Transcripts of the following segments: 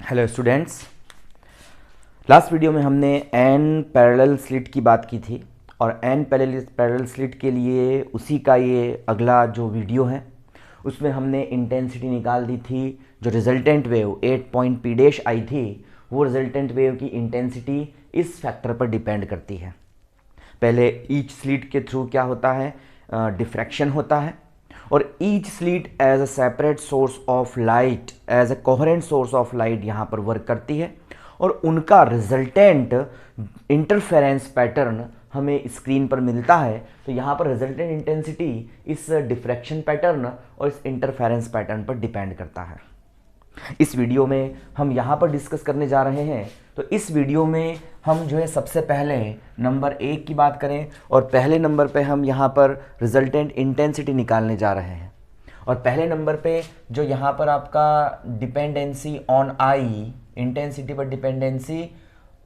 Hello students, last video में हमने N parallel slit की बात की थी और एन पैरेलल स्लिट के लिए उसी का ये अगला जो वीडियो है उसमें हमने इंटेंसिटी निकाल दी थी। जो resultant wave 8 point P dash I थी वो रिजल्टेंट वेव की इंटेंसिटी इस फैक्टर पर डिपेंड करती है। पहले ईच स्लिट के थ्रू क्या होता है, डिफ्रैक्शन होता है और each slit as a separate source of light, as a coherent source of light यहाँ पर वर्क करती है और उनका रिजल्टेंट इंटरफेरेंस पैटर्न हमें स्क्रीन पर मिलता है। तो यहाँ पर रिजल्टेंट इंटेंसिटी इस डिफ्रैक्शन पैटर्न और इस इंटरफेरेंस पैटर्न पर डिपेंड करता है। इस वीडियो में हम यहाँ पर डिस्कस करने जा रहे हैं। तो इस वीडियो में हम जो है सबसे पहले नंबर 1 की बात करें और पहले नंबर पे हम यहाँ पर रिजल्टेंट इंटेंसिटी निकालने जा रहे हैं। और पहले नंबर पे जो यहाँ पर आपका डिपेंडेंसी ऑन आई, इंटेंसिटी पर डिपेंडेंसी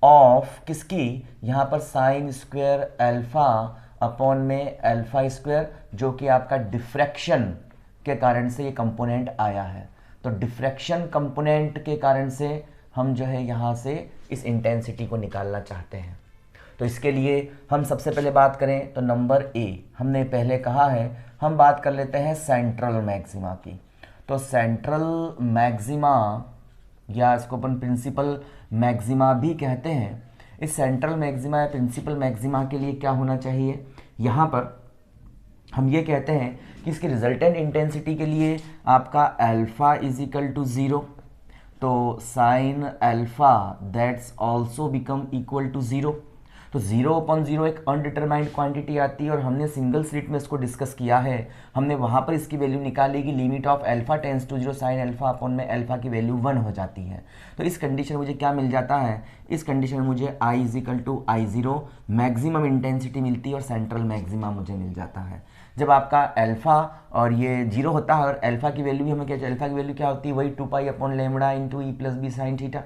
ऑफ किसकी, यहाँ पर साइन स्क्वायर अल्फा अपॉन में अल्फा स्क्वायर, जो कि आपका डिफ्रैक्शन के कारण से ये कंपोनेंट आया है। तो डिफ्रैक्शन कंपोनेंट के कारण से हम जो है यहाँ से इस इंटेंसिटी को निकालना चाहते हैं। तो इसके लिए हम सबसे पहले बात करें तो नंबर ए, हमने पहले कहा है हम बात कर लेते हैं सेंट्रल मैक्सिमा की। तो सेंट्रल मैक्सिमा या इसको अपन प्रिंसिपल मैक्सिमा भी कहते हैं। इस सेंट्रल मैक्सिमा या प्रिंसिपल मैक्सिमा के लिए क्या होना चाहिए, यहाँ पर हम ये कहते हैं कि इसकी रिजल्टेंट इंटेंसिटी के लिए आपका अल्फा इज इक्वल टू 0, तो sine alpha that's also become equal to 0। तो 0/0 एक अनडिटरमाइंड क्वांटिटी आती है और हमने सिंगल स्लिट में इसको डिस्कस किया है। हमने वहाँ पर इसकी वैल्यू निकाली कि limit of alpha tends to 0 sine alpha upon में अल्फा की वैल्यू 1 हो जाती है। तो इस कंडीशन में मुझे क्या मिल जाता है, इस कंडीशन में मुझे I is equal to I0 maximum intensity मिलती है और सेंट्रल मैक्सिमा मुझे मिल जाता है। जब आपका अल्फा और ये 0 होता है और अल्फा की वैल्यू भी हमें क्या, अल्फा की वैल्यू क्या होती है, वही 2 पाई अपॉन लैम्बडा इंटू ई प्लस बी साइन थीटा।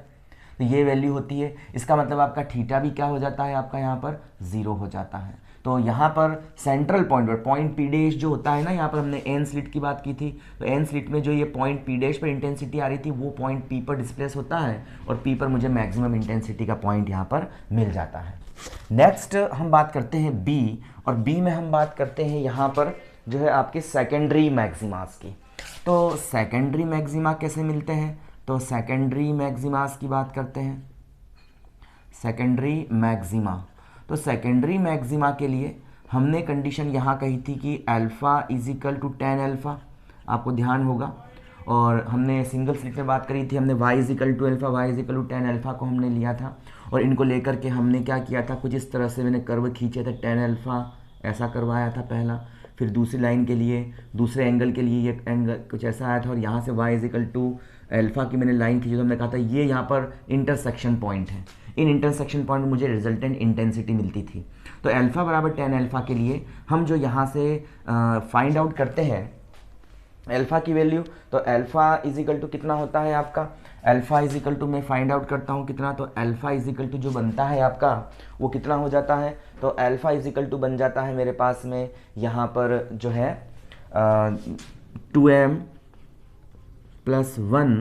तो ये वैल्यू होती है, इसका मतलब आपका थीटा भी क्या हो जाता है, आपका यहाँ पर 0 हो जाता है। तो यहाँ पर सेंट्रल पॉइंट पर पॉइंट पी डैश जो होता है ना, यहाँ पर हमने एन स्लिट की बात की थी, तो एन स्लिट में जो ये पॉइंट पी डैश पर इंटेंसिटी आ रही थी वो पॉइंट पी पर डिस्प्लेस होता है और पी पर मुझे मैक्सिमम इंटेंसिटी का पॉइंट यहाँ पर मिल जाता है। नेक्स्ट हम बात करते हैं बी, और बी में हम बात करते हैं यहाँ पर जो है आपके सेकेंडरी मैक्सिमास की। तो सेकेंडरी मैक्सिमा कैसे मिलते हैं, तो सेकेंडरी मैक्सिमास की बात करते हैं। सेकेंडरी मैक्सिमा, तो सेकेंडरी मैक्सिमा के लिए हमने कंडीशन यहाँ कही थी कि alpha is equal to tan alpha, आपको ध्यान होगा। और हमने सिंगल स्लिट में बात करी थी, हमने y is equal to alpha, y is equal to tan alpha को हमने लिया था और इनको लेकर के हमने क्या किया था, कुछ इस तरह से मैंने कर्व खींचे थे, टेन अल्फ़ा ऐसा करवाया था पहला। फिर दूसरी लाइन के लिए, दूसरे एंगल के लिए ये एंगल कुछ ऐसा आया था और यहाँ से y is equal to alpha की मैंने लाइन खींची तो हमने कहा था ये यहाँ पर इंटरसेक्शन पॉइंट है। इन इंटरसेक्शन पॉइंट मुझे रिजल्टेंट इंटेंसिटी मिलती थी। तो अल्फ़ा बराबर टेन अल्फ़ा के लिए हम जो यहाँ से फाइंड आउट करते हैं अल्फ़ा की वैल्यू, तो अल्फ़ा इज इक्वल टू कितना होता है आपका, अल्फ़ा इज इक्वल टू मैं फाइंड आउट करता हूँ कितना, तो अल्फ़ा इज इक्वल टू जो बनता है आपका वो कितना हो जाता है, तो अल्फ़ा इज इक्वल टू बन जाता है मेरे पास में यहाँ पर जो है 2m + 1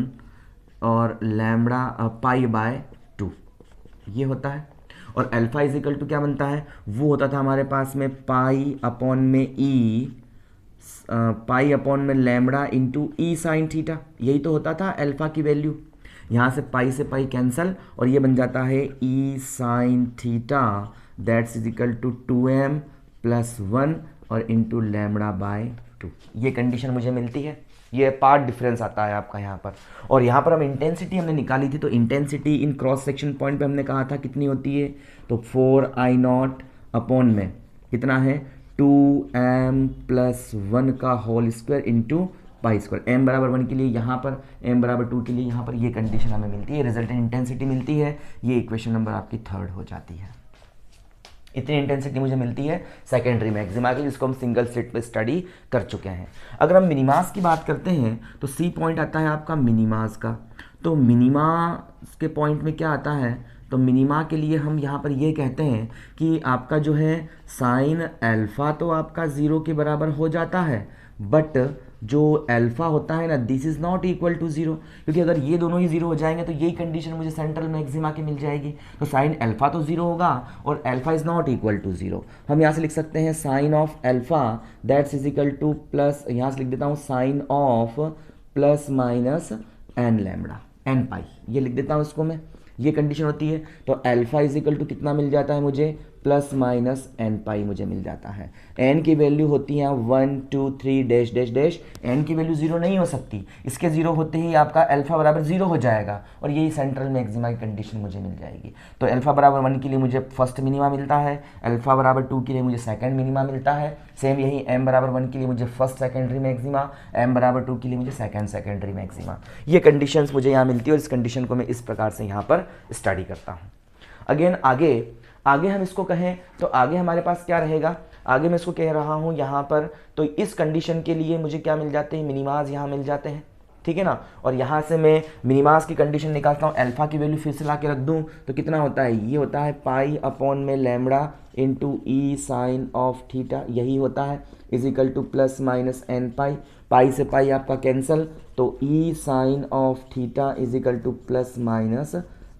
और लैम्बडा पाई बाय 2 ये होता है। और अल्फ़ा इज इक्वल टू क्या बनता है, वो होता था हमारे पास में पाई अपॉन में ई, पाई अपॉन में lambda into e sine theta, यही तो होता था अल्फ़ा की वैल्यू। यहाँ से पाई से कैंसल और ये बन जाता है e sine theta that's is equal to 2m + 1 और इंटू लैम्बडा बाय 2। ये कंडीशन मुझे मिलती है, ये पार्ट डिफरेंस आता है आपका यहाँ पर। और यहाँ पर हम इंटेंसिटी हमने निकाली थी, तो intensity in cross section point पे हमने कहा था कितनी होती है, तो 4I0 अपॉन में कितना है 2m + 1 का whole square into pi square. m बराबर 1 के लिए यहाँ पर, m बराबर 2 के लिए यहाँ पर, ये कंडीशन हमें मिलती है, रिजल्टेंट इंटेंसिटी मिलती है। ये इक्वेशन नंबर आपकी 3rd हो जाती है। इतनी इंटेंसिटी मुझे मिलती है सेकेंडरी मैक्सिमा की, जिसको हम सिंगल स्लिट पे स्टडी कर चुके हैं। अगर हम मिनिमास की बात करते हैं तो सी पॉइंट आता है आपका मिनिमास का। तो मिनिमास के पॉइंट में क्या आता है, तो मिनिमा के लिए हम यहाँ पर ये कहते हैं कि आपका जो है साइन अल्फ़ा तो आपका 0 के बराबर हो जाता है, बट जो अल्फा होता है ना, this is not equal to zero, क्योंकि अगर ये दोनों ही जीरो हो जाएंगे तो यही कंडीशन मुझे सेंट्रल मैक्सिमा की मिल जाएगी। तो साइन अल्फा तो जीरो होगा और alpha is not equal to zero. हम यहाँ से लिख सकते हैं sine of alpha that's is equal to plus, यहाँ से लिख देता हूँ sine of plus minus n lambda n pi, ये लिख देता हूँ इसको मैं, ये कंडीशन होती है। तो अल्फा इज इक्वल टू कितना मिल जाता है मुझे, प्लस माइनस एन पाई मुझे मिल जाता है। एन की वैल्यू होती है 1 2 3 डैश डैश डैश, एन की वैल्यू जीरो नहीं हो सकती, इसके जीरो होते ही आपका अल्फा बराबर जीरो हो जाएगा और यही सेंट्रल मैक्सिमा की कंडीशन मुझे मिल जाएगी। तो अल्फा बराबर 1 के लिए मुझे फर्स्ट मिनिमा मिलता है, अल्फा बराबर 2 के लिए मुझे सेकंड मिनिमा मिलता है, सेम यही एम बराबर 1 के लिए मुझे फर्स्ट सेकेंडरी मैक्सिमा, एम बराबर 2 के लिए मुझे सेकंड सेकेंडरी मैक्सिमा। ये कंडीशंस मुझे यहाँ मिलती है और इस कंडीशन को मैं इस प्रकार से यहाँ पर स्टडी करता हूँ। अगेन आगे हम इसको कहें तो आगे हमारे पास क्या रहेगा, आगे मैं इसको कह रहा हूँ यहाँ पर, तो इस कंडीशन के लिए मुझे क्या मिल जाते हैं, मिनिमाज यहाँ मिल जाते हैं, ठीक है ना। और यहाँ से मैं मिनिमाज की कंडीशन निकालता हूँ, अल्फा की वैल्यू फिर से ला के रख दूँ तो कितना होता है, ये होता है पाई अपॉन में lambda into e sine of theta, यही होता है, is equal to plus minus n pi, pi से पाई आपका कैंसल, तो e sine of theta is equal to plus minus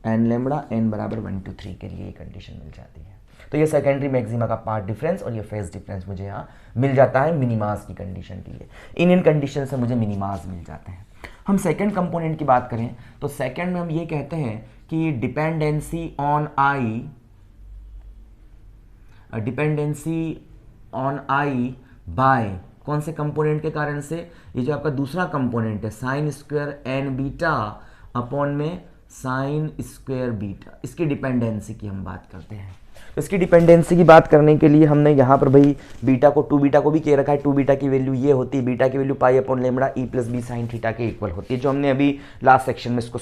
n lambda, n बराबर 1 2 3 के लिए ये कंडीशन मिल जाती है। तो ये सेकेंडरी मैक्सिमा का पार्ट डिफरेंस और ये फेज डिफरेंस मुझे यहाँ मिल जाता है मिनिमास की कंडीशन के लिए। इन कंडीशन से मुझे मिनिमास मिल जाते हैं। हम सेकंड कंपोनेंट की बात करें तो सेकंड में हम ये कहते हैं कि डिपेंडेंसी ऑन आई बाय कौन से कंपोनेंट के कारण से, ये जो आपका दूसरा कंपोनेंट है sine square N beta upon में साइन स्क्वायर बीटा, इसकी डिपेंडेंसी की हम बात करते हैं। इसकी डिपेंडेंसी की बात करने के लिए हमने यहाँ पर भाई बीटा को 2 बीटा को भी कह रखा है। 2 बीटा की वैल्यू ये होती है, बीटा की value pi upon lambda e plus B sine theta के इक्वल होती है, जो हमने अभी लास्ट सेक्शन में इसको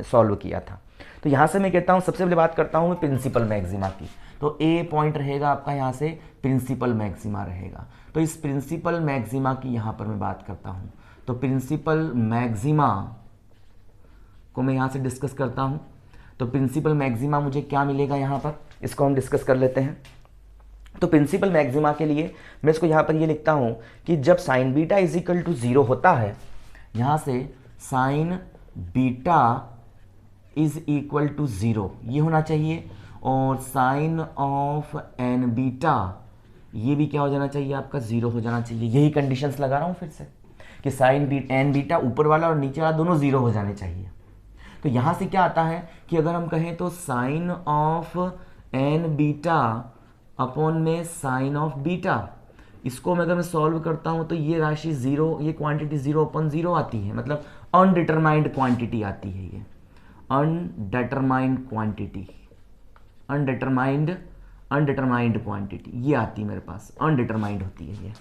सॉल्व किया था। तो यहाँ से मैं कहता हूँ, सबसे पहले बात करता हूँ प्रिंसिपल मैक्सिमा की। तो ए पॉइंट रहेगा आपका यहाँ से प्रिंसिपल मैक्सिमा रहेगा। तो इस प्रिंसिपल मैक्सिमा की यहाँ पर मैं बात करता हूँ। तो प्रिंसिपल मैक्सिमा को मैं यहाँ से डिस्कस करता हूँ। तो प्रिंसिपल मैक्सिमा मुझे क्या मिलेगा यहाँ पर, इसको हम डिस्कस कर लेते हैं। तो प्रिंसिपल मैक्सिमा के लिए मैं इसको यहाँ पर ये लिखता हूँ कि जब sine beta is equal to 0 होता है, यहाँ से sine beta is equal to 0 ये होना चाहिए, और साइन ऑफ एन बीटा ये भी क्या हो जाना चाहिए आपका, 0 हो जाना चाहिए। यही कंडीशंस लगा रहा हूँ फिर से कि साइन एन बीटा ऊपर वाला और नीचे वाला दोनों 0 हो जाने चाहिए। तो यहाँ से क्या आता है कि अगर हम कहें तो sine of N beta upon में साइन ऑफ बीटा, इसको मैं अगर मैं सॉल्व करता हूँ तो ये राशि 0, ये क्वांटिटी 0 अपॉन 0 आती है, मतलब अनडिटरमाइंड क्वांटिटी आती है। ये अनडिटरमाइंड क्वांटिटी, अनडिटरमाइंड क्वांटिटी ये आती है मेरे पास, अनडिटरमाइंड होती है ये।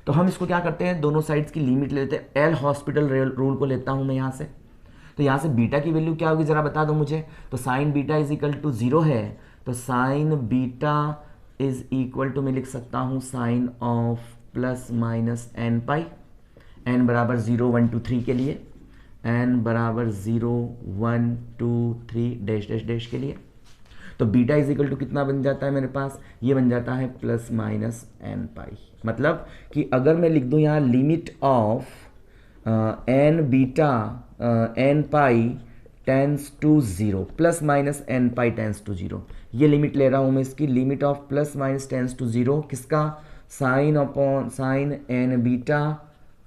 तो हम इसको क्या करते हैं, दोनों साइड्स की लिमिट लेते हैं। एल हॉस्पिटल रूल को लेता हूँ मैं यहाँ से। तो यहाँ से बीटा की वैल्यू क्या होगी ज़रा बता दो मुझे। तो sine beta is equal to 0 है, तो sine beta is equal to मैं लिख सकता हूँ sine of plus minus n pi, n बराबर 0 1 2 3 के लिए, एन बराबर 0 1 2 3 डैश डैश डैश के लिए। तो बीटा इज इक्वल टू कितना बन जाता है मेरे पास, ये बन जाता है प्लस माइनस एन पाई। मतलब कि अगर मैं लिख दूँ यहाँ limit of N beta n pi tends to 0 plus minus n pi tends to 0, ये लिमिट ले रहा हूँ मैं इसकी, limit of plus minus tends to 0 किसका, sine upon sine n beta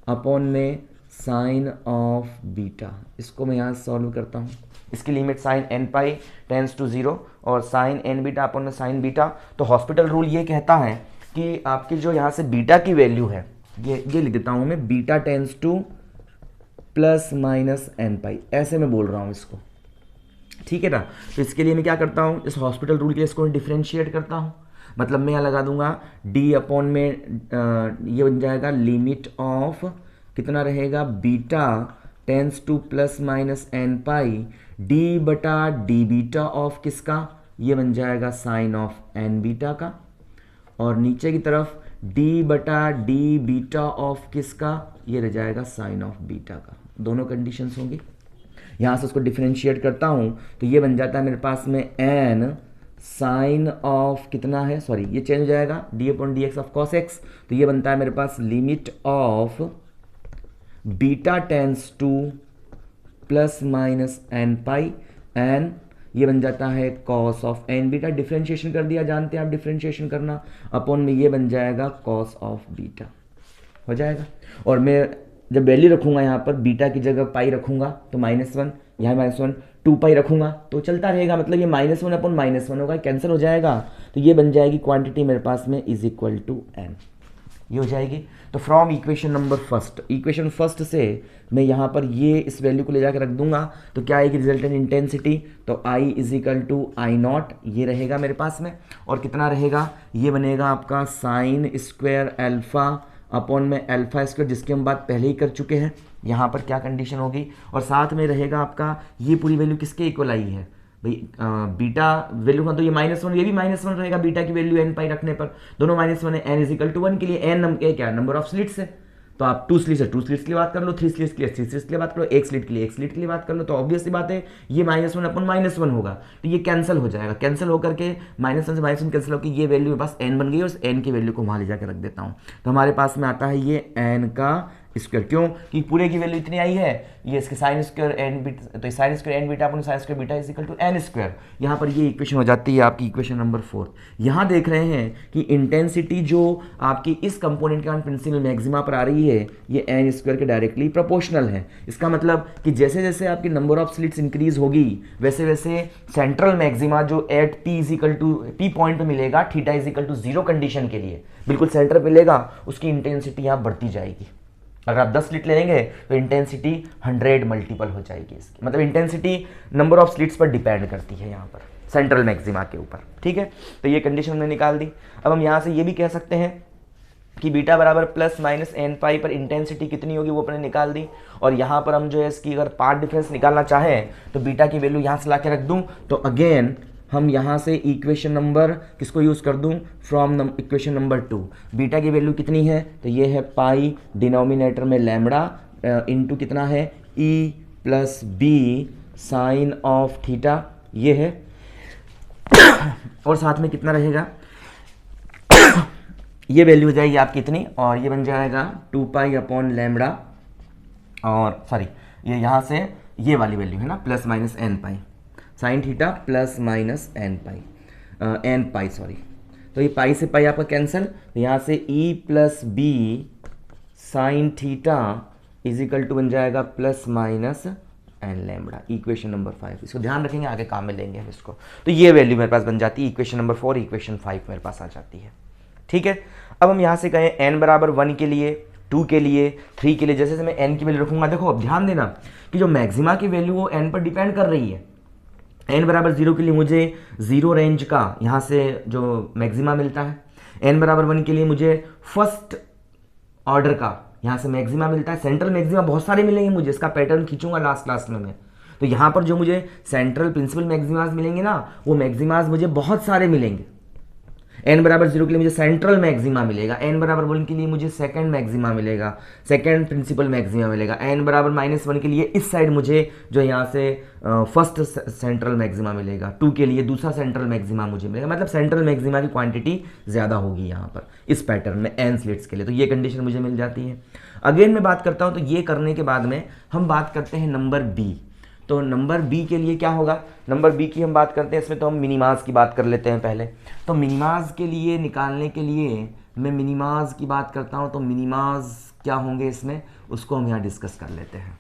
upon में साइन ऑफ बीटा। इसको मैं यहाँ सॉल्व करता हूँ, इसकी limit sine n pi tends to 0 और साइन एन बीटा अपॉन में साइन बीटा। तो हॉस्पिटल रूल ये कहता है कि आपकी जो यहाँ से बीटा की वैल्यू है, ये लिख देता हूँ मैं, beta tends to plus minus n pi, ऐसे मैं बोल रहा हूँ इसको, ठीक है ना। तो इसके लिए मैं क्या करता हूँ, इस हॉस्पिटल रूल के लिए इसको डिफ्रेंशिएट करता हूँ। मतलब मैं यहाँ लगा दूंगा डी अपॉन में ये बन जाएगा लिमिट ऑफ कितना रहेगा, beta tends to plus minus n pi d बटा डी बीटा ऑफ किसका, ये बन जाएगा साइन ऑफ एन बीटा का, और नीचे की तरफ डी बटा डी बीटा ऑफ किसका, ये रह जाएगा साइन ऑफ बीटा का। दोनों कंडीशंस होंगी। यहाँ से उसको डिफरेंशिएट करता हूँ तो ये बन जाता है मेरे पास में एन साइन ऑफ कितना है, सॉरी ये चेंज हो जाएगा d upon d x of cos x. तो ये बनता है मेरे पास limit of beta tends to plus minus n pi, n ये बन जाता है cos of N beta, differentiation कर दिया, जानते हैं आप डिफ्रेंशिएशन करना, अपॉन में ये बन जाएगा कॉस ऑफ बीटा हो जाएगा। और मैं जब वैल्यू रखूंगा यहाँ पर बीटा की जगह पाई रखूंगा तो -1, यहाँ -1, 2 पाई रखूंगा तो चलता रहेगा, मतलब ये -1 अपॉन -1 होगा, कैंसिल हो जाएगा, तो ये बन जाएगी क्वांटिटी मेरे पास में इज इक्वल टू एन, ये हो जाएगी। तो from equation number first, equation first से मैं यहाँ पर ये इस वैल्यू को ले जाकर रख दूंगा तो क्या आएगी रिजल्टेंट इंटेंसिटी, तो I is equal to I naught, ये रहेगा मेरे पास में, और कितना रहेगा, ये बनेगा आपका साइन स्क्वायर अल्फा अपॉन में अल्फा स्क्वायर, जिसकी हम बात पहले ही कर चुके हैं। यहाँ पर क्या कंडीशन होगी, और साथ में रहेगा आपका ये पूरी वैल्यू किसके इक्वल आई है भाई, बीटा वैल्यू का, तो ये -1, ये भी -1 रहेगा बीटा की वैल्यू एन पाई रखने पर, दोनों -1 है, एन इज इक्वल टू 1 के लिए, एन क्या नंबर ऑफ स्लिट्स है, तो आप 2 स्लिट्स है 2 स्लिट्स के लिए बात कर लो, 3 स्लिट्स के लिए 3 स्लिट्स के लिए बात करो, 1 स्लिट के लिए 1 स्लिट के लिए बात कर लो, तो ऑब्वियस सी बात है ये -1 अपन -1 होगा, तो ये कैंसिल हो जाएगा, कैंसिल होकर के -1 से -1 कैंसिल होकर ये वैल्यू मेरे पास n बन गई, और उस n की वैल्यू को वहाँ ले जाकर रख देता हूँ, तो हमारे पास में आता है ये n का स्क्वायर, क्यों कि पूरे की वैल्यू इतनी आई है, ये इसके साइन स्क्वायर एन बीटा, तो sine square N beta upon sine square beta is equal to N square, यहाँ पर ये इक्वेशन हो जाती है आपकी इक्वेशन नंबर 4। यहाँ देख रहे हैं कि इंटेंसिटी जो आपकी इस कंपोनेंट के प्रिंसिपल मैक्सिमा पर आ रही है ये एन स्क्वायर के डायरेक्टली प्रोपोर्शनल है। इसका मतलब कि जैसे जैसे आपकी नंबर ऑफ स्लिट्स इंक्रीज होगी वैसे वैसे सेंट्रल मैक्सिमा जो at P is equal to P point पे मिलेगा, theta is equal to 0 condition के लिए बिल्कुल सेंटर पे मिलेगा, उसकी इंटेंसिटी यहाँ बढ़ती जाएगी। अगर आप 10 स्लिट लेंगे तो इंटेंसिटी 100 मल्टीपल हो जाएगी इसकी, मतलब इंटेंसिटी नंबर ऑफ स्लिट्स पर डिपेंड करती है यहाँ पर सेंट्रल मैक्सिमा के ऊपर, ठीक है। तो ये कंडीशन हमने निकाल दी। अब हम यहाँ से ये भी कह सकते हैं कि बीटा बराबर प्लस माइनस एन पाई पर इंटेंसिटी कितनी होगी वो अपने निकाल दी, और यहाँ पर हम जो है इसकी अगर पार्ट डिफरेंस निकालना चाहें तो बीटा की वैल्यू यहाँ से ला के रख दूँ, तो अगेन हम यहाँ से इक्वेशन नंबर किसको यूज़ कर दूँ, फ्रॉम इक्वेशन नंबर 2, बीटा की वैल्यू कितनी है, तो ये है पाई, डिनोमिनेटर में लैम्बडा इनटू कितना है e plus B sine of theta, ये है, और साथ में कितना रहेगा ये वैल्यू हो जाएगी आपकी इतनी, और ये बन जाएगा 2 पाई अपॉन लैम्बडा, और सॉरी ये यहाँ से ये वाली वैल्यू है ना plus minus n pi sine theta plus minus n pi n pi sorry, तो ये पाई से पाई आपका कैंसिल, तो यहाँ से e plus B sine theta is equal to बन जाएगा plus minus n lambda, equation number 5। इसको ध्यान रखेंगे, आगे काम में लेंगे हम इसको। तो ये वैल्यू मेरे पास बन जाती है इक्वेशन नंबर 4, इक्वेशन 5 मेरे पास आ जाती है, ठीक है। अब हम यहाँ से कहें n बराबर 1 के लिए, 2 के लिए, 3 के लिए, जैसे जैसे मैं n की वैल्यू रखूंगा, देखो अब ध्यान देना कि जो मैक्सिमा की वैल्यू वो n पर डिपेंड कर रही है। n बराबर 0 के लिए मुझे 0 रेंज का यहाँ से जो मैक्सिमा मिलता है, n बराबर 1 के लिए मुझे फर्स्ट ऑर्डर का यहाँ से मैक्सिमा मिलता है, सेंट्रल मैक्सिमा बहुत सारे मिलेंगे मुझे, इसका पैटर्न खींचूंगा लास्ट क्लास में मैं, तो यहाँ पर जो मुझे सेंट्रल प्रिंसिपल मैक्सिमाज मिलेंगे ना वो मैक्सिमाज मुझे बहुत सारे मिलेंगे। n बराबर 0 के लिए मुझे सेंट्रल मैक्सिमा मिलेगा, n बराबर 1 के लिए मुझे सेकंड मैक्सिमा मिलेगा, सेकंड प्रिंसिपल मैक्सिमा मिलेगा, n बराबर -1 के लिए इस साइड मुझे जो यहाँ से फर्स्ट सेंट्रल मैक्सिमा मिलेगा, 2 के लिए दूसरा सेंट्रल मैक्सिमा मुझे मिलेगा, मतलब सेंट्रल मैक्सिमा की क्वांटिटी ज़्यादा होगी यहाँ पर इस पैटर्न में n स्लिट्स के लिए, तो ये कंडीशन मुझे मिल जाती है। अगेन मैं बात करता हूँ, तो ये करने के बाद में हम बात करते हैं नंबर बी। तो नंबर बी के लिए क्या होगा, नंबर बी की हम बात करते हैं, इसमें तो हम मिनिमाज की बात कर लेते हैं पहले। तो मिनिमाज के लिए निकालने के लिए मैं मिनिमाज की बात करता हूं, तो मिनिमाज क्या होंगे इसमें उसको हम यहाँ डिस्कस कर लेते हैं।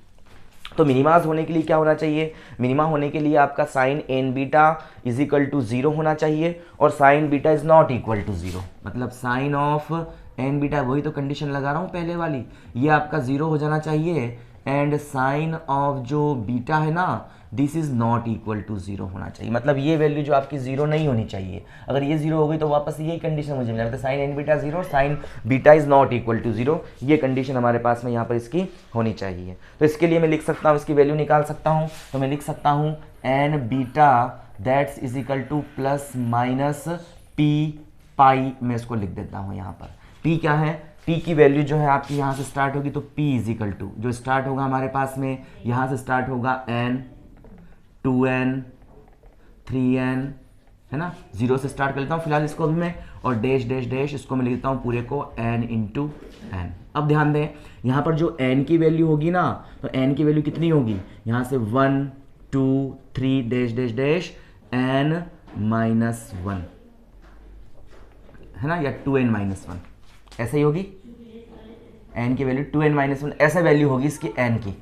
तो मिनिमाज होने के लिए क्या होना चाहिए, मिनिमा होने के लिए आपका sine n beta is equal to 0 होना चाहिए, और sine beta is not equal to 0, मतलब साइन ऑफ एन बीटा, वही तो कंडीशन लगा रहा हूँ पहले वाली, ये आपका 0 हो जाना चाहिए, एंड साइन ऑफ जो बीटा है ना this is not equal to 0 होना चाहिए, मतलब ये वैल्यू जो आपकी 0 नहीं होनी चाहिए। अगर ये 0 हो गई तो वापस यही कंडीशन मुझे मिला, तो sine n beta 0, sine beta is not equal to 0, ये कंडीशन हमारे पास में यहाँ पर इसकी होनी चाहिए। तो इसके लिए मैं लिख सकता हूँ, इसकी वैल्यू निकाल सकता हूँ, तो मैं लिख सकता हूँ n beta that's is equal to plus minus p pi, मैं इसको लिख देता हूँ यहाँ पर। पी क्या है, p की वैल्यू जो है आपकी यहाँ से स्टार्ट होगी, तो p इज इक्वल टू जो स्टार्ट होगा हमारे पास में यहाँ से स्टार्ट होगा n, 2n, 3n, है ना, 0 से स्टार्ट कर लेता हूँ फिलहाल इसको अभी मैं, और डैश डैश डैश इसको मैं लिखता हूँ पूरे को n इंटू n। अब ध्यान दें, यहाँ पर जो n की वैल्यू होगी ना, तो n की वैल्यू कितनी होगी, यहाँ से 1 2 3 dash dash dash n minus 1 है ना, या 2n माइनस 1, ऐसा ही होगी। n की वैल्यू 2n माइनस 1 ऐसा वैल्यू होगी इसकी n की,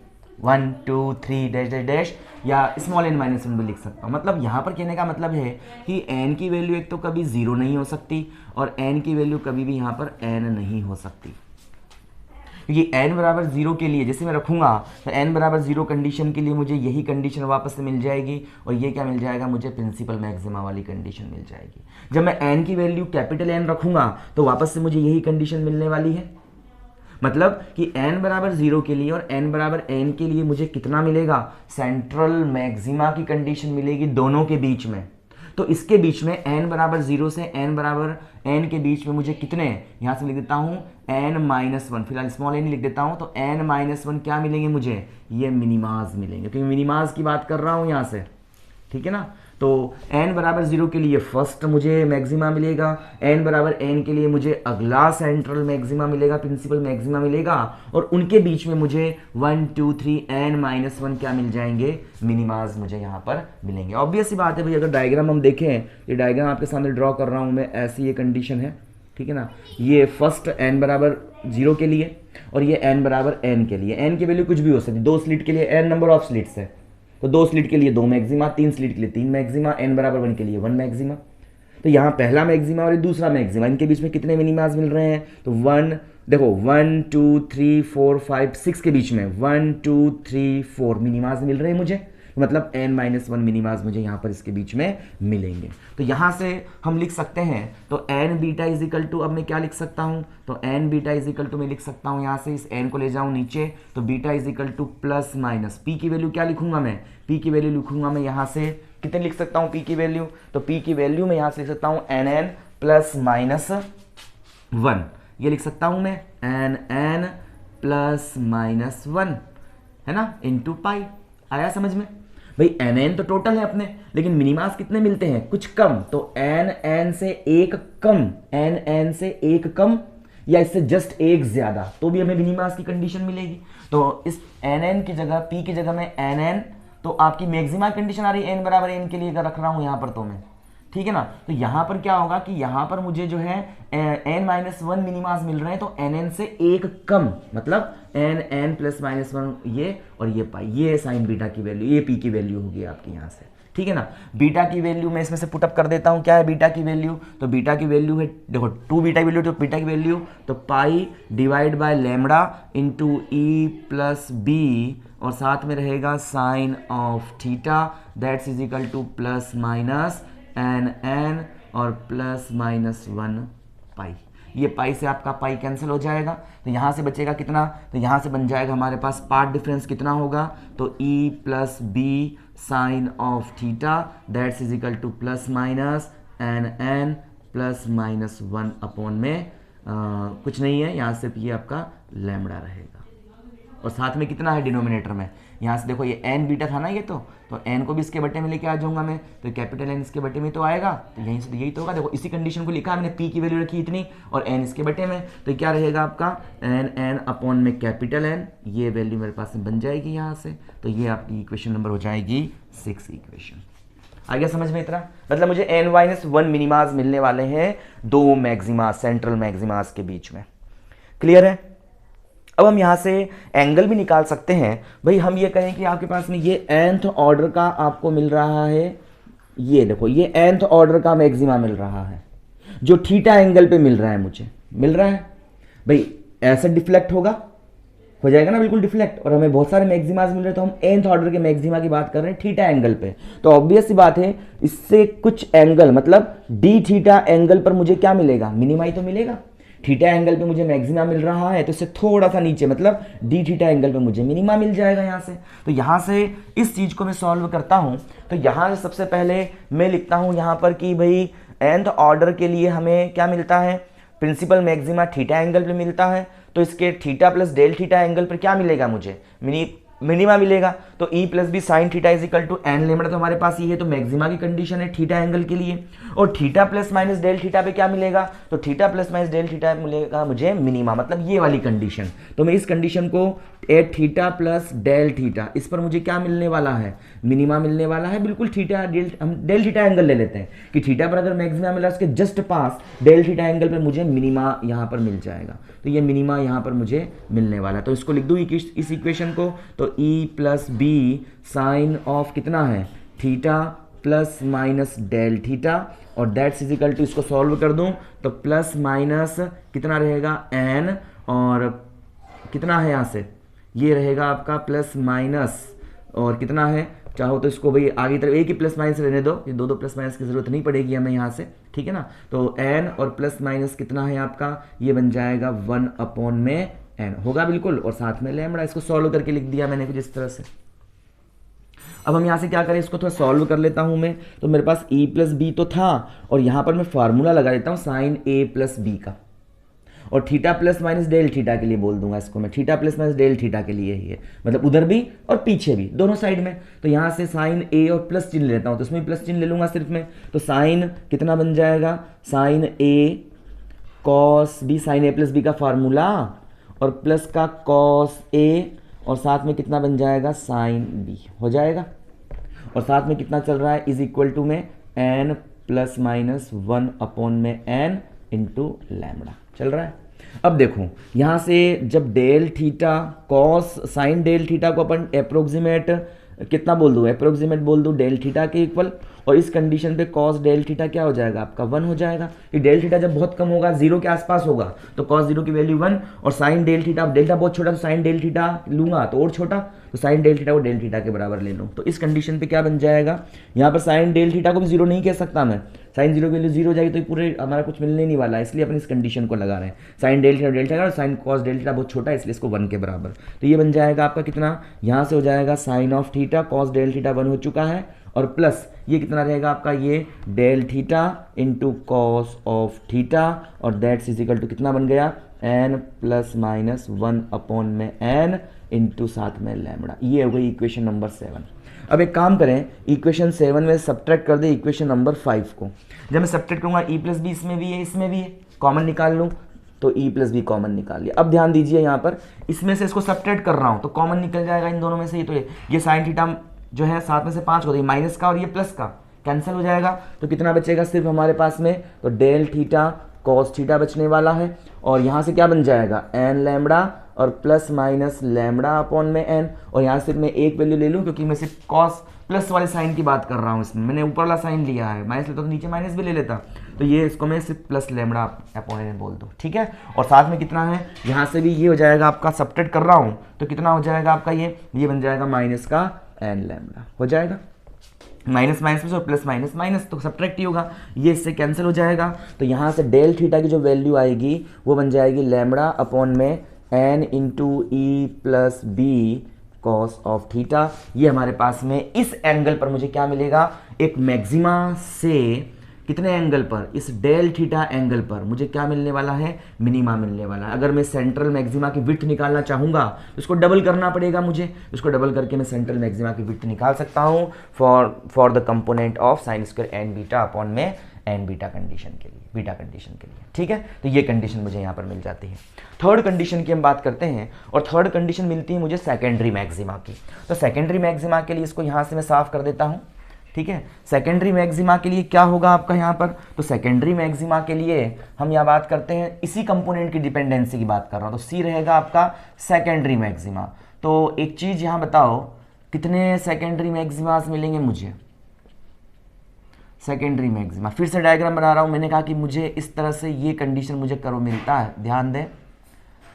1 2 3 डैश डैश डैश, या स्मॉल n माइनस 1 भी लिख सकता हूँ। मतलब यहाँ पर कहने का मतलब है कि n की वैल्यू एक तो कभी 0 नहीं हो सकती और n की वैल्यू कभी भी यहाँ पर n नहीं हो सकती, क्योंकि n बराबर 0 के लिए जैसे मैं रखूँगा तो n बराबर 0 कंडीशन के लिए मुझे यही कंडीशन वापस से मिल जाएगी, और ये क्या मिल जाएगा, मुझे प्रिंसिपल मैक्सिमा वाली कंडीशन मिल जाएगी। जब मैं n की वैल्यू कैपिटल N रखूँगा तो वापस से मुझे यही कंडीशन मिलने वाली है। मतलब कि n बराबर 0 के लिए और n बराबर n के लिए मुझे कितना मिलेगा, सेंट्रल मैक्सिमा की कंडीशन मिलेगी दोनों के बीच में। तो इसके बीच में n बराबर 0 से n बराबर n के बीच में मुझे कितने, यहाँ से लिख देता हूँ n माइनस 1, फिलहाल स्मॉल n लिख देता हूँ, तो n माइनस 1 क्या मिलेंगे मुझे, ये मिनिमाज मिलेंगे, क्योंकि मिनिमाज की बात कर रहा हूँ यहाँ से, ठीक है ना। तो n बराबर 0 के लिए फर्स्ट मुझे मैक्सिमा मिलेगा, n बराबर n के लिए मुझे अगला सेंट्रल मैक्सिमा मिलेगा, प्रिंसिपल मैक्सिमा मिलेगा, और उनके बीच में मुझे 1 2 3 n माइनस 1 क्या मिल जाएंगे, मिनिमाज मुझे यहाँ पर मिलेंगे। ऑब्वियस सी बात है भाई, अगर डायग्राम हम देखें, ये डायग्राम आपके सामने ड्रॉ कर रहा हूँ मैं, ऐसी ये कंडीशन है, ठीक है ना। ये फर्स्ट n बराबर 0 के लिए और ये n बराबर n के लिए, n की वैल्यू कुछ भी हो सकती है, 2 स्लिट के लिए n नंबर ऑफ स्लिट्स है, तो 2 स्लिट के लिए 2 मैक्सिमा, 3 स्लिट के लिए 3 मैक्सिमा, n बराबर 1 के लिए 1 मैक्सिमा। तो यहाँ पहला मैक्सिमा और ये दूसरा मैक्सिमा, इनके बीच में कितने मिनिमाज मिल रहे हैं, तो 1 देखो 1 2 3 4 5 6 के बीच में 1 2 3 4 मिनिमाज मिल रहे हैं मुझे, मतलब n माइनस 1 मिनिमाज मुझे यहाँ पर इसके बीच में मिलेंगे। तो यहाँ से हम लिख सकते हैं, तो n beta is equal to, अब मैं क्या लिख सकता हूँ, तो n beta is equal to मैं लिख सकता हूँ, यहाँ से इस n को ले जाऊँ नीचे, तो beta is equal to plus minus p की वैल्यू क्या लिखूंगा मैं, p की वैल्यू लिखूंगा मैं यहाँ से, कितने लिख सकता हूँ p की वैल्यू, तो p की वैल्यू मैं यहाँ से लिख सकता हूँ nn प्लस माइनस 1, ये लिख सकता हूँ मैं nn प्लस माइनस 1, है ना, इंटू पाई। आया समझ में भाई, nn तो टोटल है अपने, लेकिन मिनिमास कितने मिलते हैं, कुछ कम, तो nn से एक कम, nn से एक कम या इससे जस्ट एक ज्यादा, तो भी हमें मिनिमास की कंडीशन मिलेगी। तो इस nn की जगह, p की जगह में nn, तो आपकी मैक्सिमा कंडीशन आ रही है n बराबर n के लिए अगर रख रहा हूं यहाँ पर, तो मैं, ठीक है ना। तो यहाँ पर क्या होगा कि यहाँ पर मुझे जो है n माइनस 1 मिनिमास मिल रहे हैं, तो nn से एक कम, मतलब nn प्लस माइनस 1 ये, और ये पाई, ये साइन बीटा की वैल्यू, ये p की वैल्यू होगी आपकी यहाँ से, ठीक है ना। बीटा की वैल्यू मैं इसमें से पुटअप कर देता हूँ, क्या है बीटा की वैल्यू, तो बीटा की वैल्यू है, देखो 2 बीटा की वैल्यू, तो बीटा की वैल्यू तो pi divide by lambda into E plus b, और साथ में रहेगा sine of theta, that's is equal to plus minus nn और प्लस माइनस 1 पाई। ये पाई से आपका पाई कैंसिल हो जाएगा, तो यहाँ से बचेगा कितना, तो यहाँ से बन जाएगा हमारे पास पार्ट डिफरेंस कितना होगा, तो e plus B sine of theta, that's is equal to plus minus nn plus minus 1 upon में कुछ नहीं है, यहाँ से ये आपका लैम्बडा रहेगा, और साथ में कितना है डिनोमिनेटर में, यहाँ से देखो ये n बीटा था ना, ये तो n को भी इसके बटे में लेके आ जाऊंगा मैं, तो कैपिटल N इसके बटे में तो आएगा, तो यहीं से यही तो होगा। देखो इसी कंडीशन को लिखा मैंने, p की वैल्यू रखी इतनी और n इसके बटे में, तो क्या रहेगा आपका n अपॉन में कैपिटल N, ये वैल्यू मेरे पास में बन जाएगी यहाँ से, तो ये आपकी इक्वेशन नंबर हो जाएगी 6 इक्वेशन। आ गया समझ में इतना, मतलब मुझे n माइनस 1 मिनिमास मिलने वाले हैं दो मैक्सिमा, सेंट्रल मैक्सिमास के बीच में। क्लियर है। अब हम यहाँ से एंगल भी निकाल सकते हैं भाई। हम ये कहें कि आपके पास में ये nth ऑर्डर का आपको मिल रहा है, ये देखो ये nth ऑर्डर का मैक्सिमा मिल रहा है, जो थीटा एंगल पे मिल रहा है, मुझे मिल रहा है भाई, ऐसा डिफ्लेक्ट होगा, हो जाएगा ना बिल्कुल डिफ्लेक्ट, और हमें बहुत सारे मैक्सिमास मिल रहे हैं, तो हम nth ऑर्डर के मैक्सिमा की बात कर रहे हैं थीटा एंगल पे, तो ऑब्वियस सी बात है इससे कुछ एंगल, मतलब डी थीटा एंगल पर मुझे क्या मिलेगा, मिनिमा ही तो मिलेगा। थीटा एंगल पे मुझे मैक्सिमा मिल रहा है, तो इससे थोड़ा सा नीचे, मतलब डी थीटा एंगल पे मुझे मिनिमा मिल जाएगा यहाँ से। तो यहाँ से इस चीज़ को मैं सॉल्व करता हूँ, तो यहाँ से सबसे पहले मैं लिखता हूँ यहाँ पर कि भाई nth ऑर्डर के लिए हमें क्या मिलता है, प्रिंसिपल मैक्सिमा थीटा एंगल पे मिलता है, तो इसके theta plus del theta angle पर क्या मिलेगा मुझे, मिनिमा मिलेगा। तो E plus B sine theta is equal to N lambda, तो हमारे पास ये है, तो मैक्सिमा की कंडीशन है थीटा एंगल के लिए। और theta plus minus del theta पे क्या मिलेगा, तो theta plus minus del theta मिलेगा मुझे मिनिमा, मतलब ये वाली कंडीशन। तो मैं इस कंडीशन को at theta plus del theta, इस पर मुझे क्या मिलने वाला है, मिनिमा मिलने वाला है। बिल्कुल थीटा डेल, हम डेल थीटा एंगल ले लेते हैं कि थीटा पर अगर मैक्सिमा मिला उसके जस्ट पास डेल थीटा एंगल पर मुझे मिनिमा यहाँ पर मिल जाएगा। तो ये मिनिमा यहाँ पर मुझे मिलने वाला है। तो इसको लिख दूँ इस इक्वेशन को, तो E plus B sine of कितना है theta plus minus del theta, और दैट्स इज इक्वल टू, इसको सॉल्व कर दूं तो प्लस माइनस कितना रहेगा एन, और कितना है यहाँ से, ये रहेगा आपका प्लस माइनस, और कितना है, चाहो तो इसको भाई आगे तरफ एक ही प्लस माइनस रहने दो, ये दो प्लस माइनस की जरूरत नहीं पड़ेगी हमें यहाँ से, ठीक है ना। तो एन और प्लस माइनस कितना है आपका, ये बन जाएगा 1 अपॉन में एन होगा बिल्कुल, और साथ में लैम्बडा। इसको सॉल्व करके लिख दिया मैंने कुछ इस तरह से। अब हम यहाँ से क्या करें, इसको थोड़ा सॉल्व कर लेता हूँ मैं। तो मेरे पास e प्लस बी तो था, और यहाँ पर मैं फार्मूला लगा देता हूँ साइन ए प्लस बी का, और theta plus minus del theta के लिए बोल दूंगा इसको मैं, theta plus minus del theta के लिए ही है, मतलब उधर भी और पीछे भी दोनों साइड में। तो यहाँ से साइन ए और प्लस चिन्ह लेता हूँ, तो इसमें प्लस चिन्ह ले लूंगा सिर्फ में। तो साइन कितना बन जाएगा, साइन ए कॉस बी, साइन ए प्लस बी का फार्मूला, और प्लस का कॉस ए, और साथ में कितना बन जाएगा साइन बी हो जाएगा, और साथ में कितना चल रहा है इज इक्वल टू में एन प्लस माइनस 1 अपॉन में एन इंटू लैम्बडा चल रहा है। अब देखो यहाँ से जब del theta cos sine del theta को अपन अप्रोक्सीमेट कितना बोल दूँ, अप्रोक्सीमेट बोल दूँ डेल थीटा के इक्वल, और इस कंडीशन पे कॉस डेल थीटा क्या हो जाएगा आपका 1 हो जाएगा। ये डेल थीटा जब बहुत कम होगा, 0 के आसपास होगा, तो कॉस 0 की वैल्यू 1, और साइन डेल थीटा, डेल्टा बहुत छोटा तो साइन डेल थीटा लूंगा तो और छोटा, तो साइन डेल थीटा को डेल थीटा के बराबर ले लूँ। तो इस कंडीशन पे क्या बन जाएगा, यहाँ पर साइन डेल थीटा को भी 0 नहीं कह सकता मैं, साइन 0 की वैल्यू 0 हो जाएगी तो पूरे हमारा कुछ मिलने नहीं वाला है, इसलिए अपन इस कंडीशन को लगा रहे हैं। साइन डेल थीटा और साइन कॉस डेल थीटा बहुत छोटा है, इसलिए इसको 1 के बराबर। तो ये बन जाएगा आपका कितना, यहाँ से हो जाएगा sine of theta cos del theta 1 हो चुका है, और प्लस ये कितना रहेगा आपका, ये del theta into cos of theta, और दैट्स इज इक्वल टू कितना बन गया एन प्लस माइनस 1 अपॉन में एन इंटू साथ में लैम्बडा। ये हो गई इक्वेशन नंबर 7। अब एक काम करें, इक्वेशन 7 में सब्ट्रैक्ट कर दे इक्वेशन नंबर 5 को। जब मैं सब्ट्रैक्ट करूँगा ई प्लस बी इसमें भी है इसमें भी है, कॉमन निकाल लूँ, तो ई प्लस बी कॉमन निकाल लिया। अब ध्यान दीजिए यहाँ पर इसमें से इसको सब्ट्रैक्ट कर रहा हूँ तो कॉमन निकल जाएगा इन दोनों में से, तो ये साइन थीटा जो है 7 में से 5 होता है, माइनस का और ये प्लस का कैंसिल हो जाएगा, तो कितना बचेगा सिर्फ हमारे पास में, तो डेल थीटा कॉस थीटा बचने वाला है, और यहाँ से क्या बन जाएगा एन लैम्बडा और प्लस माइनस लैम्बडा अपॉन में एन, और यहाँ सिर्फ मैं एक वैल्यू ले लूँ क्योंकि मैं सिर्फ कॉस प्लस वाले साइन की बात कर रहा हूँ, इसमें मैंने ऊपर वाला साइन लिया है, माइनस लेता तो नीचे माइनस भी ले लेता, तो ये इसको मैं सिर्फ प्लस लैम्बडा अपॉन एन बोल दूँ, ठीक है। और साथ में कितना है, यहाँ से भी ये हो जाएगा आपका, सब्ट्रैक्ट कर रहा हूँ तो कितना हो जाएगा आपका, ये बन जाएगा माइनस का एन लैम्बडा हो जाएगा, माइनस माइनस में प्लस माइनस माइनस तो सब्ट्रैक्ट ही होगा, ये इससे कैंसिल हो जाएगा। तो यहाँ से डेल थीटा की जो वैल्यू आएगी वो बन जाएगी लैम्बडा अपॉन में N into E plus B cos of theta. ये हमारे पास में इस एंगल पर मुझे क्या मिलेगा, एक मैक्सिमा से कितने एंगल पर, इस डेल थीटा एंगल पर मुझे क्या मिलने वाला है, मिनिमा मिलने वाला है। अगर मैं सेंट्रल मैक्सिमा की विड्थ निकालना चाहूँगा तो इसको डबल करना पड़ेगा मुझे, इसको डबल करके मैं सेंट्रल मैक्सिमा की विड्थ निकाल सकता हूँ for the component of sine square N beta upon में एन बीटा कंडीशन के लिए, बीटा कंडीशन के लिए, ठीक है। तो ये कंडीशन मुझे यहाँ पर मिल जाती है। थर्ड कंडीशन की हम बात करते हैं, और थर्ड कंडीशन मिलती है मुझे सेकेंडरी मैक्सिमा की। तो सेकेंडरी मैक्सिमा के लिए इसको यहाँ से मैं साफ कर देता हूँ, ठीक है। सेकेंडरी मैक्सिमा के लिए क्या होगा आपका यहाँ पर, तो सेकेंडरी मैक्सिमा के लिए हम यहाँ बात करते हैं इसी कंपोनेंट की डिपेंडेंसी की बात कर रहा हूँ, तो सी रहेगा आपका सेकेंडरी मैक्सिमा। तो एक चीज़ यहाँ बताओ, कितने सेकेंडरी मैक्सिमास मिलेंगे मुझे, सेकेंडरी मैक्सिमा, फिर से डायग्राम बना रहा हूँ। मैंने कहा कि मुझे इस तरह से ये कंडीशन मुझे करो मिलता है, ध्यान दें,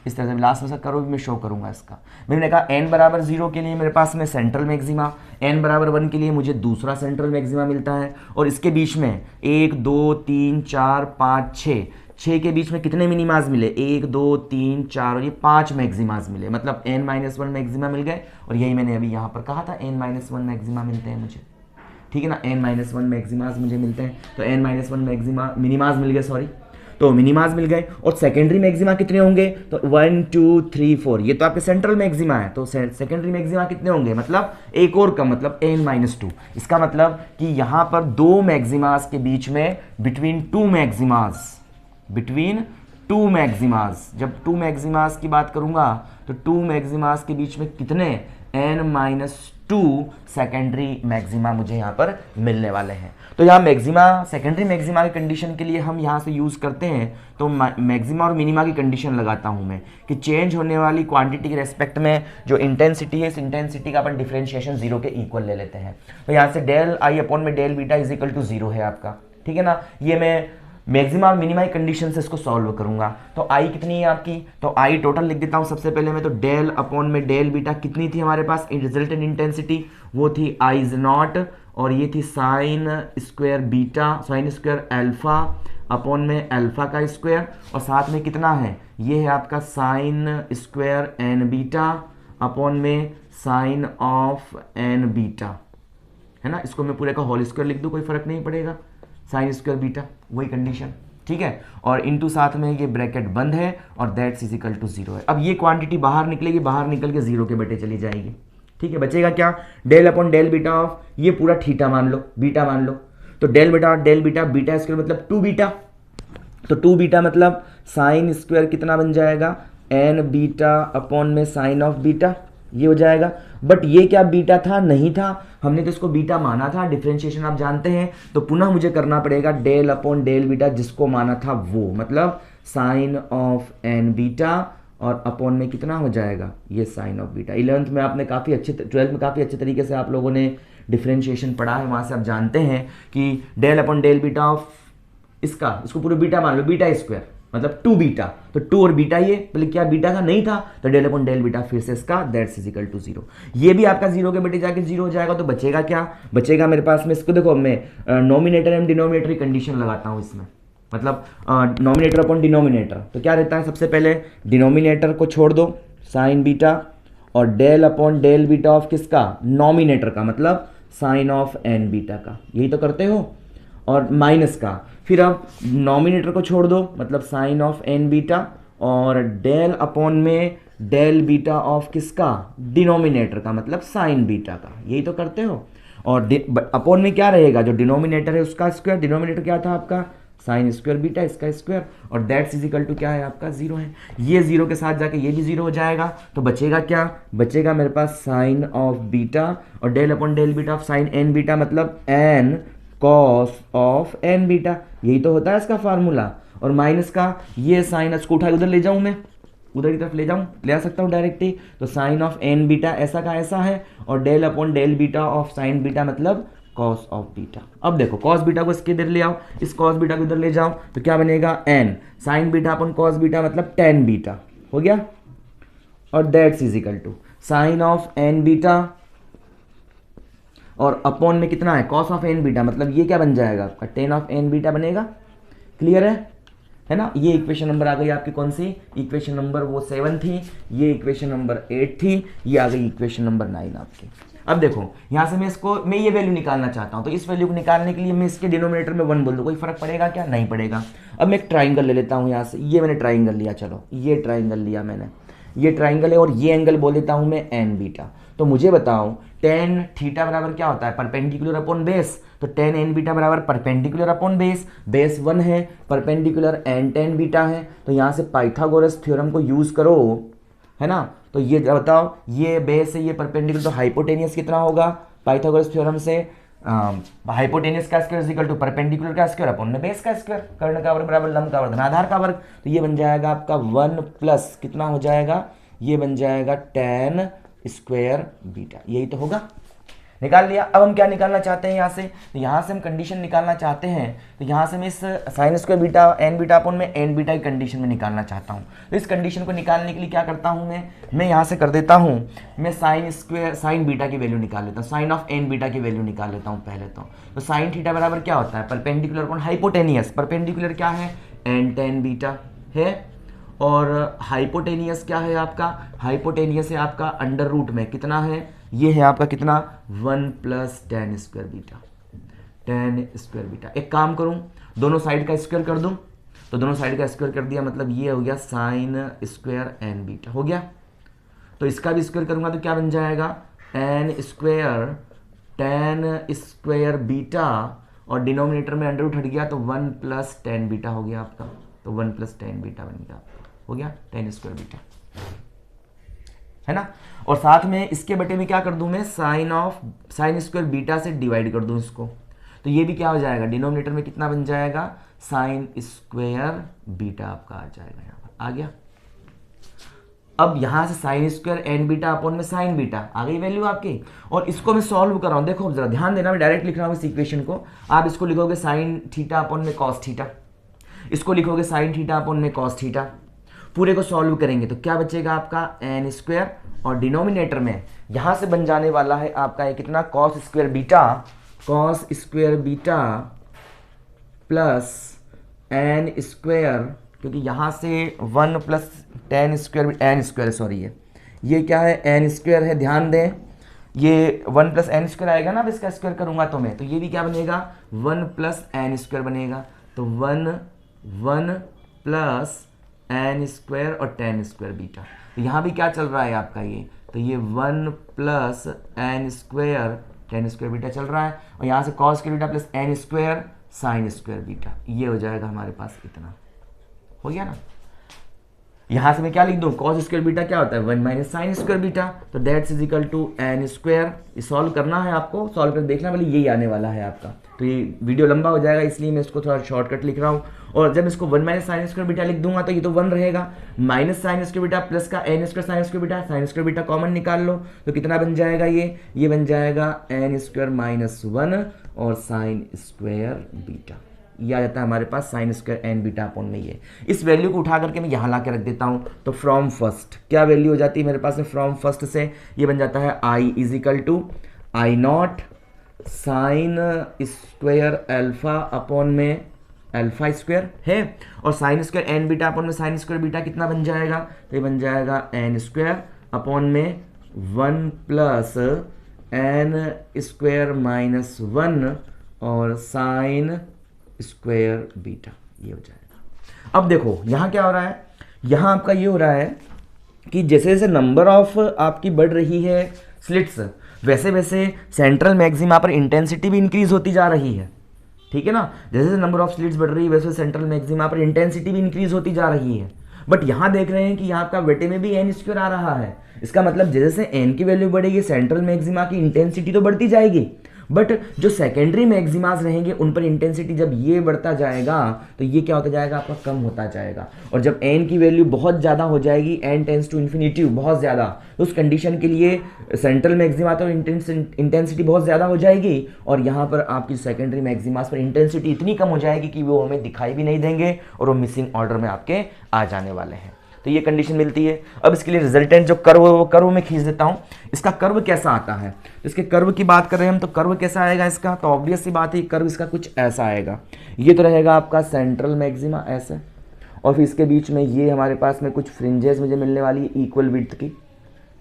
इस तरह से लास्ट में से करो भी मैं शो करूंगा इसका। मैंने कहा n बराबर 0 के लिए मेरे पास में सेंट्रल मैक्सिमा, n बराबर 1 के लिए मुझे दूसरा सेंट्रल मैक्सिमा मिलता है, और इसके बीच में 1 2 3 4 5 6 के बीच में कितने मिनिमाज मिले, 1 2 3 4 और ये 5 मैक्सिमाज मिले, मतलब n-1 मैक्सिमा मिल गए। और यही मैंने अभी यहाँ पर कहा था n-1 मैक्सिमा मिलते हैं मुझे, ठीक है ना, n-1 मैक्सिमाज मुझे मिलते हैं, तो n-1 मैक्सिमा मिनिमाज मिल गए, सॉरी। तो मिनिमाज मिल गए। और सेकेंडरी मैक्सिमा कितने होंगे, तो 1 2 3 4, ये तो आपके सेंट्रल मैक्सिमा है, तो सेकेंडरी मैक्सिमा कितने होंगे, मतलब एक और कम, मतलब n-2। इसका मतलब कि यहाँ पर दो मैक्सिमास के बीच में बिटवीन टू मैक्सिमास, जब टू मैक्सिमास की बात करूंगा तो टू मैक्सिमास के बीच में कितने n-2 सेकेंडरी मैक्सिमा मुझे यहाँ पर मिलने वाले हैं। तो यहाँ मैक्सिमा, सेकेंडरी मैक्सिमा की कंडीशन के लिए हम यहाँ से यूज़ करते हैं, तो मैक्सिमा और मिनिमा की कंडीशन लगाता हूँ मैं कि चेंज होने वाली क्वांटिटी के रेस्पेक्ट में जो इंटेंसिटी है, इस इंटेंसिटी का अपन डिफरेंशिएशन जीरो के इक्वल ले लेते हैं। तो यहाँ से डेल आई अपॉन में del beta is equal to zero है आपका, ठीक है ना। ये मैं मैक्सिमा और मिनिमा की कंडीशन से इसको सॉल्व करूंगा। तो आई कितनी है आपकी, तो आई टोटल लिख देता हूं सबसे पहले मैं, तो डेल अपॉन में डेल बीटा कितनी थी हमारे पास रिजल्टेंट इंटेंसिटी, वो थी आई नॉट, और ये थी sine square beta, sine square alpha upon में अल्फा का स्क्वायर, और साथ में कितना है, ये है आपका sine square N beta upon में साइन ऑफ एन बीटा, है ना। इसको मैं पूरे का होल स्क्वायर लिख दूं, कोई फर्क नहीं पड़ेगा, साइन स्क्वायर बीटा वही कंडीशन, ठीक है। और इनटू साथ में ये ब्रैकेट बंद है और that's is equal to zero है। अब ये क्वांटिटी बाहर निकलेगी, बाहर निकल के जीरो के बेटे चली जाएगी, ठीक है। बचेगा क्या, del upon del beta of, ये पूरा थीटा मान लो, बीटा मान लो, तो डेल बीटा, बीटा स्क्वायर मतलब 2 बीटा, तो 2 बीटा मतलब साइन स्क्वायर कितना बन जाएगा, एन बीटा अपॉन में साइन ऑफ बीटा, ये हो जाएगा। बट ये क्या बीटा था, नहीं था, हमने तो इसको बीटा माना था, डिफरेंशिएशन आप जानते हैं, तो पुनः मुझे करना पड़ेगा डेल अपॉन डेल बीटा, जिसको माना था वो, मतलब साइन ऑफ एन बीटा, और अपॉन में कितना हो जाएगा, ये साइन ऑफ बीटा। 11th में आपने काफ़ी अच्छे, 12th में काफ़ी अच्छे तरीके से आप लोगों ने डिफरेंशिएशन पढ़ा है, वहाँ से आप जानते हैं कि del upon del beta of इसको पूरे बीटा मान लो, बीटा स्क्वायर मतलब 2 बीटा, तो 2 और बीटा, ये पहले क्या बीटा था, नहीं था, तो डेल अपॉन डेल बीटा फिर से इसका that's is equal to zero. ये भी आपका जीरो के बेटे जाके जीरो हो जाएगा, तो बचेगा क्या, बचेगा मेरे पास में, इसको देखो मैं नॉमिनेटर एंड डिनोमिनेटर की कंडीशन लगाता हूँ इसमें, मतलब नॉमिनेटर अपॉन डिनोमिनेटर, तो क्या रहता है, सबसे पहले डिनोमिनेटर को छोड़ दो साइन बीटा, और del upon del beta of किसका, नॉमिनेटर का, मतलब साइन ऑफ एन बीटा का, यही तो करते हो, और माइनस का, फिर अब नॉमिनेटर को छोड़ दो, मतलब साइन ऑफ एन बीटा, और डेल अपॉन में डेल बीटा ऑफ किसका, डिनोमिनेटर का, मतलब साइन बीटा का, यही तो करते हो। और अपॉन में क्या रहेगा, जो डिनोमिनेटर है उसका स्क्वायर, डिनोमिनेटर क्या था आपका, साइन स्क्वायर बीटा, इसका स्क्वायर, और दैट्स इज इक्वल टू क्या है आपका, जीरो है। ये जीरो के साथ जाके ये भी जीरो हो जाएगा, तो बचेगा क्या, बचेगा मेरे पास साइन ऑफ बीटा, और del upon del beta of sine n beta, मतलब n cos of N beta, यही तो होता है इसका फार्मूला। और माइनस का ये साइन, इसको उठा उधर ले जाऊं, मैं उधर की तरफ ले जाऊं, ले आ सकता हूं डायरेक्ट ही, तो साइन ऑफ एन बीटा ऐसा का ऐसा है, और del upon del beta of sine beta मतलब कॉस ऑफ बीटा। अब देखो कॉस बीटा को इसके इधर ले आओ, इस कॉस बीटा को इधर ले जाओ, तो क्या बनेगा, N sine beta upon cos beta मतलब टेन बीटा हो गया, और that's is equal to sine of N beta, और अपॉन में कितना है, कॉस ऑफ एन बीटा, मतलब ये क्या बन जाएगा आपका, टेन ऑफ एन बीटा बनेगा। क्लियर है ना। ये इक्वेशन नंबर आ गई आपकी, कौन सी इक्वेशन नंबर, वो 7 थी, ये इक्वेशन नंबर 8 थी, ये आ गई इक्वेशन नंबर 9 आपकी। अब देखो यहाँ से मैं ये वैल्यू निकालना चाहता हूँ, तो इस वैल्यू को निकालने के लिए मैं इसके डिनोमिनेटर में 1 बोल दूँ, कोई फर्क पड़ेगा क्या, नहीं पड़ेगा। अब मैं एक ट्राइंगल ले लेता हूँ यहाँ से, ये मैंने ट्राइंगल लिया, चलो ये ट्राइंगल लिया मैंने, ये ट्राइंगल है, और ये एंगल बोल देता हूँ मैं एन बीटा। तो मुझे बताओ टेन थीटा बराबर क्या होता है, परपेंडिकुलर अपॉन बेस, तो टेन एन बीटा बराबर परपेंडिकुलर अपॉन बेस, बेस 1 है, परपेंडिकुलर एन टेन बीटा है, तो यहाँ से पाइथागोरस थ्योरम को यूज करो, है ना। तो ये बताओ, ये बेस है, ये परपेंडिकुलर, तो हाइपोटेनियस कितना होगा, पाइथागोरस थ्योरम से हाइपोटेनियस का square is equal to perpendicular का स्क्वायर अपॉन में बेस का स्क्वायर, कर्ण का वर्ग बराबर लंब का वर्ग धनाधार का वर्ग, तो ये बन जाएगा आपका 1 प्लस कितना हो जाएगा, ये बन जाएगा टेन स्क्वायर बीटा, यही तो होगा। निकाल लिया। अब हम क्या निकालना चाहते हैं यहाँ से, तो यहाँ से हम कंडीशन निकालना चाहते हैं, तो यहाँ से मैं इस sine square beta N beta upon में एन बीटा की कंडीशन में निकालना चाहता हूँ। तो इस कंडीशन को निकालने के लिए क्या करता हूँ मैं यहाँ से कर देता हूँ, मैं साइन बीटा की वैल्यू निकाल लेता हूँ, साइन ऑफ एन बीटा की वैल्यू निकाल लेता हूँ पहले तो साइन थीटा बराबर क्या होता है, परपेंडिकुलर अपॉन हाइपोटेनियस, परपेंडिकुलर क्या है एन टेन बीटा है, और हाइपोटेनियस क्या है आपका, हाइपोटेनियस है आपका अंडर रूट में कितना है, ये है आपका कितना 1 plus tan square beta, ten square beta. एक काम करूं, दोनों साइड का स्क्वायर कर दूं, तो दोनों साइड का स्क्वायर कर दिया, मतलब ये हो गया साइन स्क्वायर एन बीटा हो गया। तो इसका भी स्क्वायर करूंगा तो क्या बन जाएगा, N square tan square beta, और डिनोमिनेटर में अंडर रूट हट गया तो 1 प्लस टेन बीटा हो गया आपका, तो 1 प्लस टेन बीटा बन गया, हो गया टेन स्क्वायर बीटा, है ना। और साथ में इसके बटे में क्या कर दूं मैं, साइन स्क्वायर बीटा से डिवाइड कर दूं इसको, तो ये भी क्या हो जाएगा, डिनोमिनेटर में कितना बन जाएगा, साइन स्क्वायर बीटा आपका आ जाएगा, यहाँ पर आ गया। अब यहां से sine square N beta upon में साइन बीटा आ गई वैल्यू आपकी, और इसको मैं सॉल्व कर रहा हूं। देखो जरा ध्यान देना, मैं डायरेक्ट लिख रहा हूं इस इक्वेशन को। आप इसको लिखोगे साइन थीटा अपॉन में कॉस थीटा, इसको लिखोगे साइन थीटा अपॉन में कॉस थीटा, पूरे को सॉल्व करेंगे तो क्या बचेगा आपका एन स्क्वायर, और डिनोमिनेटर में यहां से बन जाने वाला है आपका ये कितना, cos square beta plus N square, क्योंकि यहां से 1 plus tan square N square sorry ये क्या है, एन स्क्वायर है, ध्यान दें ये 1 प्लस एन स्क्वायर आएगा ना, अब इसका स्क्वायर करूंगा तो मैं, तो ये भी क्या बनेगा 1 प्लस एन स्क्वायर बनेगा, तो 1 प्लस एन स्क्वायर और टेन स्क्वायर बीटा। तो यहाँ भी क्या चल रहा है आपका ये, तो ये 1 plus N square tan square beta चल रहा है, और यहाँ से cos square beta plus N square sine square beta, ये हो जाएगा हमारे पास इतना, हो गया ना। यहां से मैं क्या लिख दूं, कॉस स्क्वायर बीटा क्या होता है 1 माइनस साइन स्क्वायर बीटा, तो that's is equal to N square. ये सॉल्व करना है आपको, सॉल्व कर देखना पहले, यही आने वाला है आपका। तो ये वीडियो लंबा हो जाएगा इसलिए मैं इसको थोड़ा शॉर्टकट लिख रहा हूँ, और जब इसको 1 माइनस साइन स्क्वायर बीटा लिख दूंगा तो ये तो 1 रहेगा, minus sine square beta plus का n square sine square beta, sine square beta common निकाल लो तो कितना बन जाएगा, ये बन जाएगा एन स्क्वायर माइनस 1 और साइन स्क्वायर बीटा, ये आ जाता है हमारे पास sine square N beta upon में ये। इस वैल्यू को उठा करके मैं यहाँ ला के रख देता हूँ, तो फ्रॉम फर्स्ट क्या वैल्यू हो जाती है मेरे पास में, फ्रॉम फर्स्ट से ये बन जाता है I is equal to I naught sine square alpha upon में अल्फा स्क्वायर है, और sine square N beta upon में साइन स्क्वायर बीटा कितना बन जाएगा, तो ये बन जाएगा एन स्क्वायर अपॉन में 1 प्लस एन स्क्वायर माइनस 1 और साइन स्क्वायर बीटा, ये हो जाएगा। अब देखो यहां क्या हो रहा है, यहां आपका ये हो रहा है कि जैसे जैसे नंबर ऑफ आपकी बढ़ रही है स्लिट्स, वैसे वैसे सेंट्रल मैक्सिमा पर इंटेंसिटी भी इंक्रीज होती जा रही है, ठीक है ना। जैसे जैसे नंबर ऑफ स्लिट्स बढ़ रही है वैसे सेंट्रल मैक्सिमा पर इंटेंसिटी भी इंक्रीज होती जा रही है। बट यहां देख रहे हैं कि यहाँ आपका बेटे में भी एन स्क्वायर आ रहा है, इसका मतलब जैसे जैसे एन की वैल्यू बढ़ेगी सेंट्रल मैक्सिमा की इंटेंसिटी तो बढ़ती जाएगी, बट जो सेकेंडरी मैक्सिमास रहेंगे उन पर इंटेंसिटी जब ये बढ़ता जाएगा तो ये क्या होता जाएगा आपका, कम होता जाएगा। और जब एन की वैल्यू बहुत ज़्यादा हो जाएगी, एन टेंस टू इन्फिनिटी बहुत ज़्यादा, तो उस कंडीशन के लिए सेंट्रल मैक्सिमा तो इंटेंसिटी बहुत ज़्यादा हो जाएगी, और यहाँ पर आपकी सेकेंडरी मैक्सिमास पर इंटेंसिटी इतनी कम हो जाएगी कि वो हमें दिखाई भी नहीं देंगे और वो मिसिंग ऑर्डर में आपके आ जाने वाले हैं। तो ये कंडीशन मिलती है। अब इसके लिए रिजल्टेंट जो कर्व, वो कर्व में खींच देता हूँ। इसका कर्व कैसा आता है, इसके कर्व की बात कर रहे हैं हम, तो कर्व कैसा आएगा इसका, तो ऑब्वियस सी बात है कर्व इसका कुछ ऐसा आएगा। ये तो रहेगा आपका सेंट्रल मैक्सिमा ऐसे, और फिर इसके बीच में ये हमारे पास में कुछ फ्रिंजेस मुझे मिलने वाली है इक्वल विड्थ की,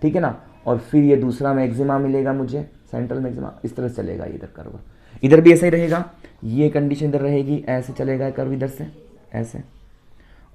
ठीक है ना, और फिर ये दूसरा मैक्सिमा मिलेगा मुझे सेंट्रल मैक्सिमा, इस तरह से चलेगा इधर कर्व। इधर भी ऐसा ही रहेगा, ये कंडीशन इधर रहेगी, ऐसे चलेगा कर्व इधर से ऐसे,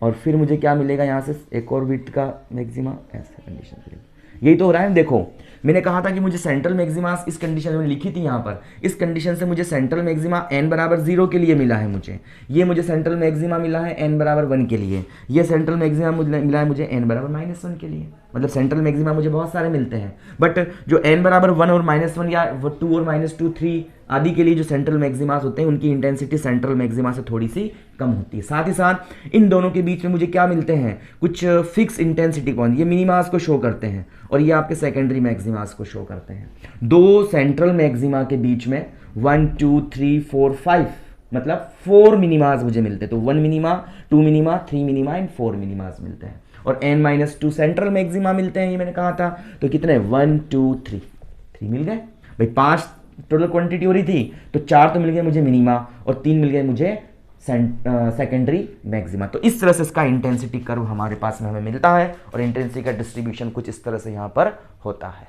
और फिर मुझे क्या मिलेगा यहाँ से एक और विड्थ का मैक्सिमा, ऐसे कंडीशन मिलेगी। यही तो हो रहा है। देखो मैंने कहा था कि मुझे सेंट्रल मैक्सिमा इस कंडीशन में लिखी थी यहाँ पर, इस कंडीशन से मुझे सेंट्रल मैक्सिमा n बराबर 0 के लिए मिला है मुझे सेंट्रल मैक्सिमा मिला है n बराबर 1 के लिए, ये सेंट्रल मैक्सिमा मिला है मुझे n बराबर -1 के लिए। मतलब सेंट्रल मैक्सिमा मुझे बहुत सारे मिलते हैं, बट जो n बराबर 1 और -1 या 2 और -2 3 आदि के लिए जो सेंट्रल मैक्सिमास होते हैं उनकी इंटेंसिटी सेंट्रल मैक्सिमा से थोड़ी सी कम होती है। साथ ही साथ इन दोनों के बीच में मुझे क्या मिलते हैं, कुछ फिक्स इंटेंसिटी पॉइंट, ये मिनिमास को शो करते हैं और ये आपके सेकेंडरी मैक्सिमास को शो करते हैं। दो सेंट्रल मैक्सिमा के बीच में 1 2 3 4 5 मतलब 4 मिनिमास मुझे मिलते हैं। तो 1 मिनिमा, 2 मिनिमा, 3 मिनिमा एंड 4 मिनिमास मिलते हैं, और n-2 सेंट्रल मैक्सिमा मिलते हैं, ये मैंने कहा था। तो कितने 1 2 3 मिल गए भाई। 5 टोटल क्वांटिटी हो रही थी, तो 4 तो मिल गए मुझे मिनिमा और 3 मिल गए मुझे सेकेंडरी मैक्सिमा। तो इस तरह से इसका इंटेंसिटी कर्व हमारे पास में हमें मिलता है, और इंटेंसिटी का डिस्ट्रीब्यूशन कुछ इस तरह से यहाँ पर होता है।